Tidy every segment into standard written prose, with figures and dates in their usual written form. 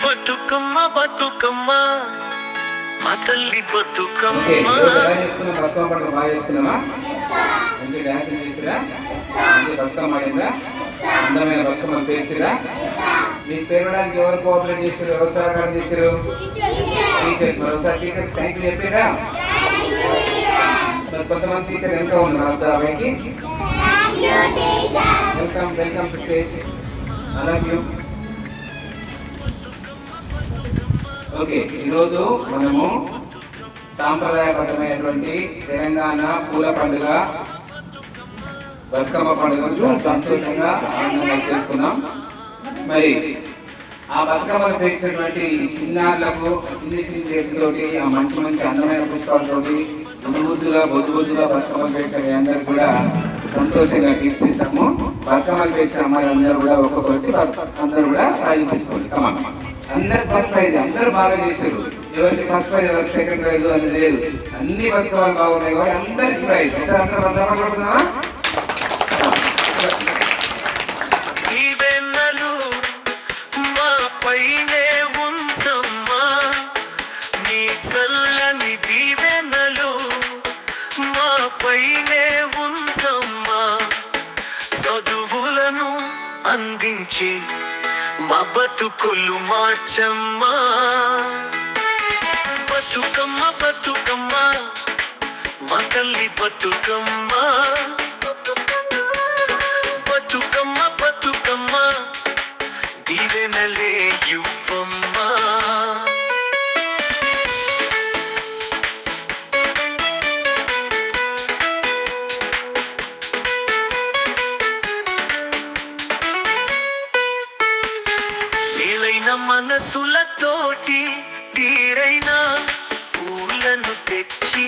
బతుకమ్మ బతుకమ్మ మా తల్లి బతుకమ్మ. బతుకమ్మ పండుగ బాగా చేసుకున్నామా? మంచి డాన్స్ చేసిరా? మంచి బతుకమ్మ ఆడిందా? అందమైన బతుకమ్మ పేర్చిరా? మీకు పేరడానికి ఎవరు కోఆపరేట్ చేశారు, ఎవరు సహకారం చేశారు? టీచర్స్. మరోసారి టీచర్స్ థ్యాంక్ యూ చెప్పారా? మరి కొంతమంది టీచర్ ఎంత ఉన్నారు అబ్బాయికి? Welcome welcome to stage. I love you. Okay, ఈరోజు మనము సాంప్రదాయబద్ధమైనటువంటి తెలంగాణ పూల పండుగ బతుకమ్మ పండుగను సంతోషంగా ఆనందంగా చేసుకున్నాం. మరి ఆ బతుకమ్మను పేర్చినటువంటి చిన్నారులకు చిన్న చిన్న చేతితోటి ఆ మంచి మంచి అందమైన పుష్పాలతోటి బొద్దుగా బతుకమ్మలు పేర్చిన మీ అందరు కూడా సంతోషంగా గిఫ్ట్ ఇస్తాము. బతుకమ్మలు పేర్చిన అమ్మాయిలు అందరూ కూడా ఒక్కొక్కరు వచ్చి అందరూ కూడా ప్రైజ్ తీసుకోండి. అందరు ఫస్ట్ ప్రైజ్, అందరూ బాగా చేశారు. ఎవరికి ఫస్ట్ ప్రైజ్, ఎవరికి సెకండ్ ప్రైజ్ అనేది లేదు. అన్ని బతుకమ్మలు బాగున్నాయి కాబట్టి అందరికి ప్రైజ్. అందరూ బతుకమ్మలుకుంటున్నావా? చదువులను అందించి మా బతుకులు మార్చమ్మా. బతుకమ్మ బతుకమ్మ మా తల్లి బతుకమ్మ. బతుకమ్మ బతుకమ్మ దీవెనలే ఇవ్వమ్మా. మనసులతోటి తీరైన పూలను తెచ్చి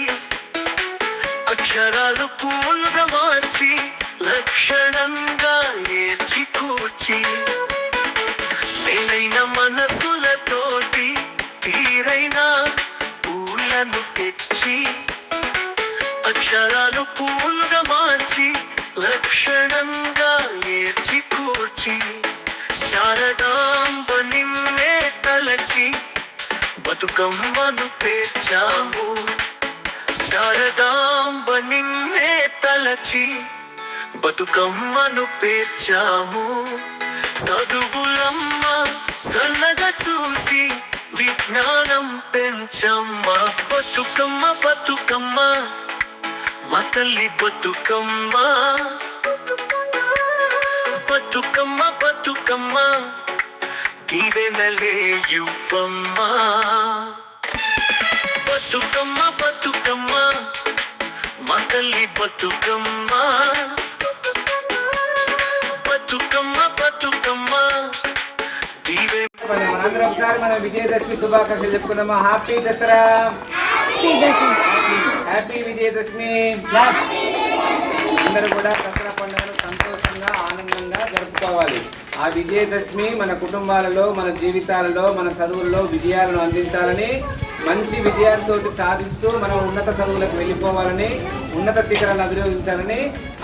అక్షరాలు పూలుగా మార్చి లక్షణంగా ఏర్చి కూర్చి మేలైన మనసులతోటి తీరైన పూలను తెచ్చి అక్షరాలు పూలుగా మార్చి లక్షణంగా ఏర్చి కూర్చి శారదాంబ నిన్నే తలచి బతుకమ్మను పేర్చాము. శారదాంబ నిన్నే తలచి బతుకమ్మను పేర్చాము. చదువులమ్మ చల్లగా చూసి విజ్ఞానం పెంచమ్మ. బతుకమ్మ బతుకమ్మ మా తల్లి బతుకమ్మ. బతుకమ్మ బతుకమ్మ దీవెనలే ఇవ్వమ్మా. బతుకమ్మ బతుకమ్మ మా తల్లి బతుకమ్మ. బతుకమ్మ బతుకమ్మ మనందరం ఒకసారి మన విజయదశమి శుభాకాంక్షలు చెప్పుకున్నామా? Happy Dasara, happy Vijayadashami. అందరూ కూడా దసరా పండుగను సంతోషంగా ఆనందంగా జరుపుకోవాలి. ఆ విజయదశమి మన కుటుంబాలలో, మన జీవితాలలో, మన చదువుల్లో విజయాలను అందించాలని, మంచి విజయాలతో సాధిస్తూ మనం ఉన్నత చదువులకు వెళ్ళిపోవాలని, ఉన్నత శిఖరాలను అధిరోహించాలని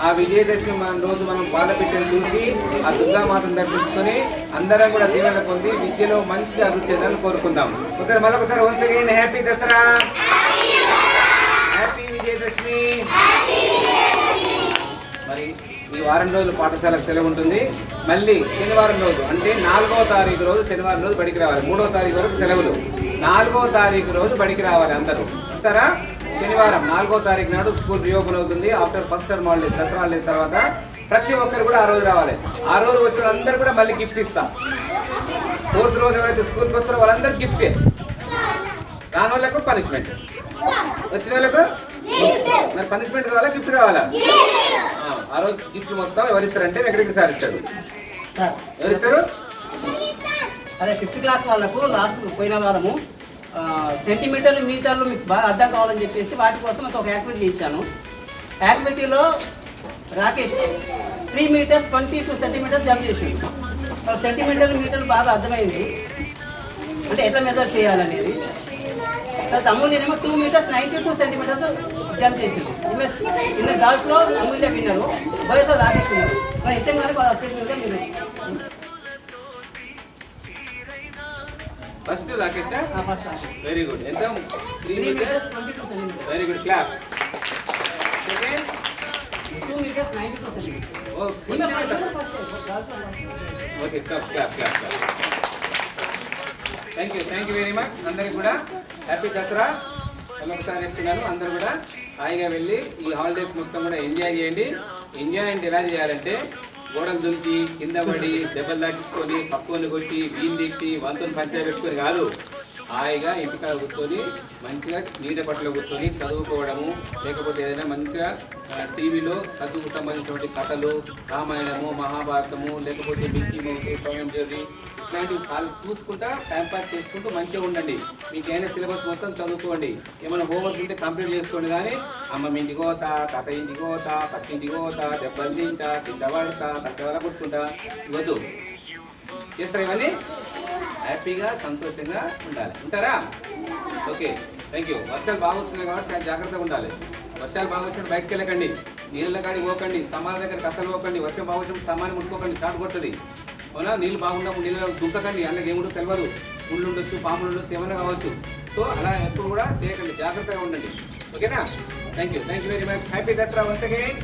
ఆ విజయదశమి రోజు మనం పాలపిట్టను చూసి ఆ దుర్గామాతను దర్శించుకొని అందరం కూడా దీవెన పొంది విద్యలో మంచిగా అభివృద్ధి చెందాలని కోరుకుందాం. ఒకసారి మరొకసారి once again happy Dasara, happy Vijayadashami. మరి ఈ వారం రోజులు పాఠశాలకు సెలవు ఉంటుంది. మళ్ళీ శనివారం రోజు అంటే 4వ తారీఖు రోజు శనివారం రోజు బడికి రావాలి. 3వ తారీఖు వరకు సెలవులు. 4వ తారీఖు రోజు బడికి రావాలి అందరూ. ఇస్తారా? శనివారం 4వ తారీఖు నాడు స్కూల్ రీఓపెన్ అవుతుంది. After first term holidays, Dasara holidays తర్వాత ప్రతి ఒక్కరు కూడా ఆ రోజు రావాలి. ఆ రోజు వచ్చిన అందరూ కూడా మళ్ళీ గిఫ్ట్ ఇస్తాం. 4th రోజు ఎవరైతే స్కూల్కి వస్తారో వాళ్ళందరూ గిఫ్ట్. రాని వాళ్ళకు పనిష్మెంట్, వచ్చిన వాళ్ళకు మరి పనిష్మెంట్ కావాలా, గిఫ్ట్ కావాలా? ఆ రోజు గిఫ్ట్ మొత్తం ఎవరిస్తారంటే వెంకటగిరి సార్ ఇస్తాడు. ఎవరిస్తారు? అదే 5th క్లాస్ వాళ్ళకు లాస్ట్ పోయిన వారము సెంటీమీటర్లు మీటర్లు మీకు బాగా అర్థం కావాలని చెప్పేసి వాటి కోసం ఒక యాక్టివిటీ ఇచ్చాను. యాక్టివిటీలో రాకేష్ 3 మీటర్స్ 22 సెంటీమీటర్స్ జంప్ చేసిండు. సెంటీమీటర్లు మీటర్లు బాగా అర్థమైంది అంటే ఎట్లా మెజర్ చేయాలనేది. అమూల్యనేమో 2 మీటర్స్ 92 సెంటీమీటర్స్ జంప్ చేసింది. ఇన్న గర్ల్స్లో అమూల్య విన్నారు, బాయ్స్లో రాకేష్ విన్నారు. మరి ఇచ్చే మరి వాళ్ళు వచ్చేసి మీరు first Rakesh first very good ఎంత 3 3 meters meters 22 centimeters. Very good clap second 2 meters 92 centimeters. Oh okay clap thank you very much అందరికి కూడా హ్యాపీ దసరా ఒకసారి చెప్తున్నాను. అందరూ కూడా హాయిగా వెళ్ళి ఈ హాలిడేస్ మొత్తం కూడా ఎంజాయ్ చేయండి. ఎంజాయ్ అంటే ఎలా చేయాలంటే గోడలు దుంకి కింద పడి దెబ్బలు దాటించుకొని పక్కుని కొట్టి వీలు తిట్టి వంతుని పంచాయి పెట్టుకొని కాదు, హాయిగా ఇంటికాడ కూర్చొని మంచిగా నీడ పట్టులో కూర్చొని చదువుకోవడము, లేకపోతే ఏదైనా మంచిగా టీవీలో చదువుకు సంబంధించినటువంటి కథలు, రామాయణము, మహాభారతము, లేకపోతే Mickey mouse, Tom and Jerry ఇట్లాంటివి వాళ్ళు చూసుకుంటా టైంపాస్ చేసుకుంటూ మంచిగా ఉండండి. మీకు అయినా సిలబస్ మొత్తం చదువుకోండి. ఏమైనా హోంవర్క్ ఉంటే కంప్లీట్ చేసుకోండి. కానీ అమ్మ ఇంటికి పోతా, తాత ఇంటికి పోతా, పక్కింటికి పోతా, దెబ్బలు తింటా, కింద పడతా, తక్కువ కొట్టుకుంటా వద్దు. చేస్తారు ఇవన్నీ హ్యాపీగా సంతోషంగా ఉండాలి. ఉంటారా? Okay thank you. వర్షాలు బాగా వస్తున్నాయి కాబట్టి చాలా జాగ్రత్తగా ఉండాలి. వర్షాలు బాగా వచ్చినప్పుడు బయటకు వెళ్ళకండి, నీళ్ళ కాడికి పోకండి, స్తంభాల దగ్గరికి అసలు పోకండి. వర్షం బాగా వచ్చినప్పుడు స్తంభాన్ని ముట్టుకోకండి, షాట్ కొడుతుంది. అవునా? నీళ్ళు బాగున్నప్పుడు నీళ్ళలో దుంకకండి, అందులో ఏముంటో తెలియదు, ముళ్ళు ఉండొచ్చు, పాములు ఉండొచ్చు, ఏమైనా కావచ్చు. సో అలా ఎప్పుడు కూడా చేయకండి, జాగ్రత్తగా ఉండండి. ఓకేనా? Thank you very much. Happy Dasara once again.